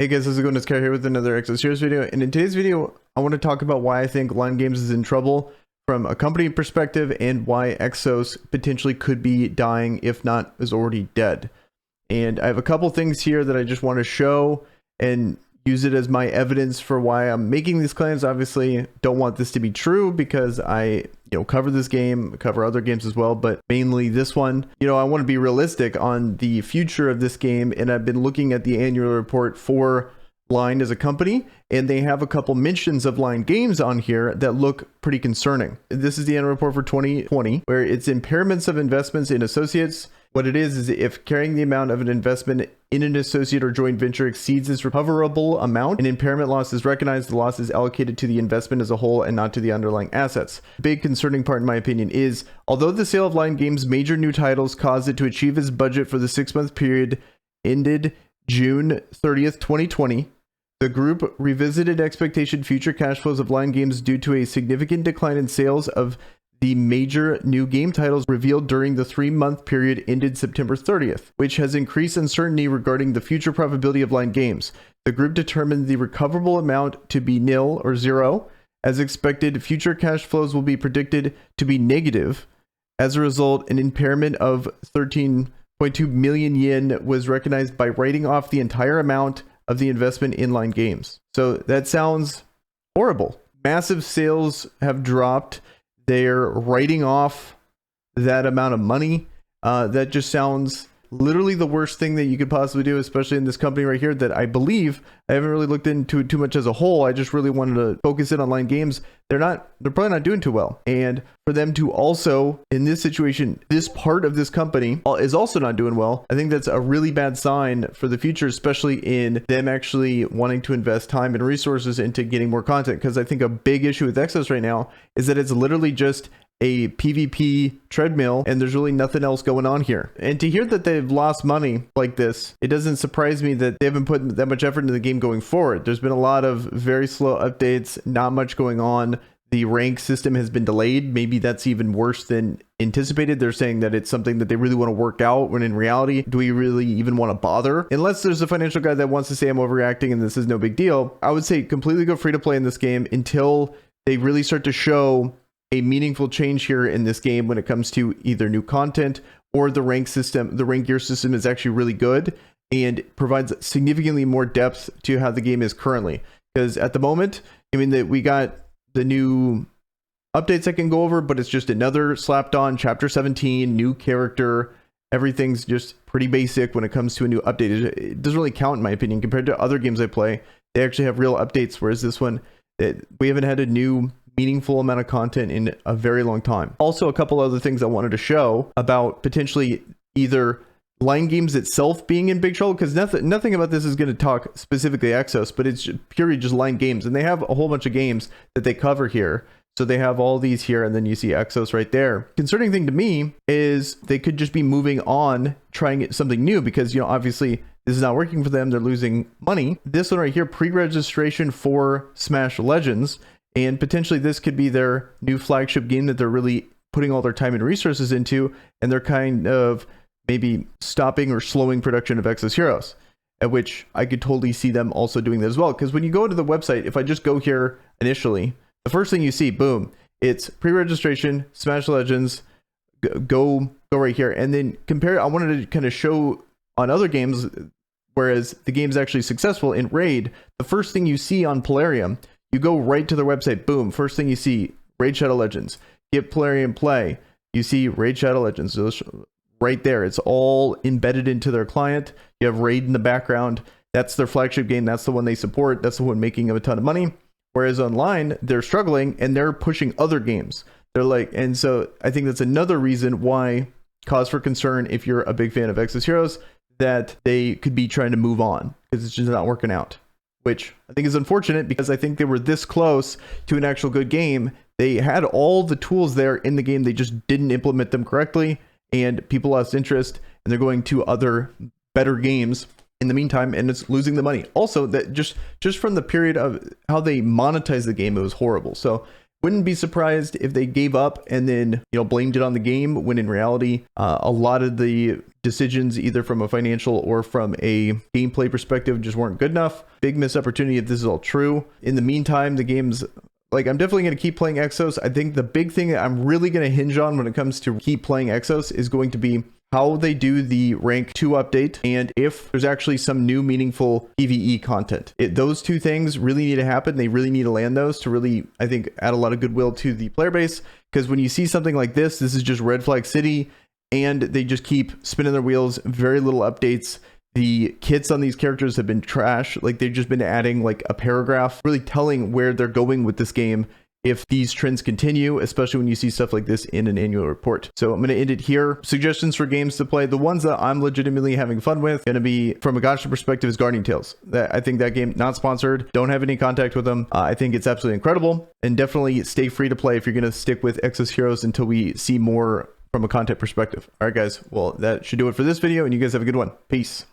Hey guys, how's it going? It's Kai here with another Exos Heroes video, and in today's video, I want to talk about why I think Line Games is in trouble from a company perspective and why Exos potentially could be dying, if not is already dead. And I have a couple things here that I just want to show and use it as my evidence for why I'm making these claims. Obviously, don't want this to be true because I cover this game, cover other games as well, but mainly this one. I want to be realistic on the future of this game, and I've been looking at the annual report for Line as a company, and they have a couple mentions of Line Games on here that look pretty concerning. This is the annual report for 2020, where it's impairments of investments in associates. What it is if carrying the amount of an investment in an associate or joint venture exceeds its recoverable amount, an impairment loss is recognized. The loss is allocated to the investment as a whole and not to the underlying assets. The big concerning part, in my opinion, is although the sale of Line Games' major new titles caused it to achieve its budget for the 6-month period ended June 30th, 2020, the group revisited expected future cash flows of Line Games due to a significant decline in sales of the major new game titles revealed during the 3-month period ended September 30th, which has increased uncertainty regarding the future profitability of Line Games. The group determined the recoverable amount to be nil or zero. As expected, future cash flows will be predicted to be negative. As a result, an impairment of 13.2 million yen was recognized by writing off the entire amount of the investment in Line Games. So that sounds horrible. Massive sales have dropped. They're writing off that amount of money. That just sounds literally the worst thing that you could possibly do, especially in this company right here that I believe, I haven't really looked into too much as a whole. I just really wanted to focus in on Line Games. They're probably not doing too well. And for them to also, in this situation, this part of this company is also not doing well, I think that's a really bad sign for the future, especially in them actually wanting to invest time and resources into getting more content. Because I think a big issue with Exos right now is that it's literally just a PvP treadmill and there's really nothing else going on here. And to hear that they've lost money like this, it doesn't surprise me that they haven't put that much effort into the game going forward. There's been a lot of very slow updates, not much going on. The rank system has been delayed. Maybe that's even worse than anticipated. They're saying that it's something that they really want to work out, when in reality, do we really even want to bother? Unless there's a financial guy that wants to say I'm overreacting and this is no big deal, I would say completely go free to play in this game until they really start to show a meaningful change here in this game when it comes to either new content or the rank system. The rank gear system is actually really good and provides significantly more depth to how the game is currently. Because at the moment, I mean, that we got the new updates I can go over, but it's just another slapped on chapter 17, new character. Everything's just pretty basic when it comes to a new update. It doesn't really count in my opinion compared to other games I play. They actually have real updates, whereas this one, we haven't had a new meaningful amount of content in a very long time. Also, a couple other things I wanted to show about potentially either Line Games itself being in big trouble, because nothing about this is going to talk specifically Exos, but it's purely just Line Games, and they have a whole bunch of games that they cover here. So they have all these here, and then you see Exos right there. Concerning thing to me is they could just be moving on, trying something new, because obviously this is not working for them. They're losing money. This one right here, pre-registration for Smash Legends. And potentially this could be their new flagship game that they're really putting all their time and resources into, and they're kind of maybe stopping or slowing production of Exos Heroes, at which I could totally see them also doing that as well. Because when you go to the website, if I just go here initially, the first thing you see, boom, it's pre-registration, Smash Legends, go right here. And then compare, I wanted to kind of show on other games, whereas the game's actually successful in Raid, the first thing you see on Polarium, you go right to their website, boom, first thing you see, Raid Shadow Legends. Get Polarium Play, you see Raid Shadow Legends. Right there, it's all embedded into their client. You have Raid in the background. That's their flagship game. That's the one they support. That's the one making them a ton of money. Whereas online, they're struggling and they're pushing other games. They're like, and so I think that's another reason why cause for concern if you're a big fan of Exos Heroes, that they could be trying to move on because it's just not working out. Which I think is unfortunate, because I think they were this close to an actual good game. They had all the tools there in the game. They just didn't implement them correctly, and people lost interest, and they're going to other better games in the meantime, and it's losing the money. Also, that just from the period of how they monetize the game, it was horrible. So Wouldn't be surprised if they gave up and then, blamed it on the game, when in reality, a lot of the decisions, either from a financial or from a gameplay perspective, just weren't good enough. Big missed opportunity if this is all true. In the meantime, the game's I'm definitely going to keep playing Exos. I think the big thing that I'm really going to hinge on when it comes to keep playing Exos is going to be how they do the rank 2 update, and if there's actually some new meaningful PvE content. Those two things really need to happen. They really need to land those to really, I think, add a lot of goodwill to the player base, because when you see something like this is just Red Flag City, and they just keep spinning their wheels, very little updates. The kits on these characters have been trash. They've just been adding a paragraph, really telling where they're going with this game if these trends continue, especially when you see stuff like this in an annual report. So I'm going to end it here. Suggestions for games to play. The ones that I'm legitimately having fun with, going to be, from a gacha perspective, is Guardian Tales. I think that game, not sponsored, don't have any contact with them. I think it's absolutely incredible, and definitely stay free to play if you're going to stick with Exos Heroes until we see more from a content perspective. All right, guys. Well, that should do it for this video, and you guys have a good one. Peace.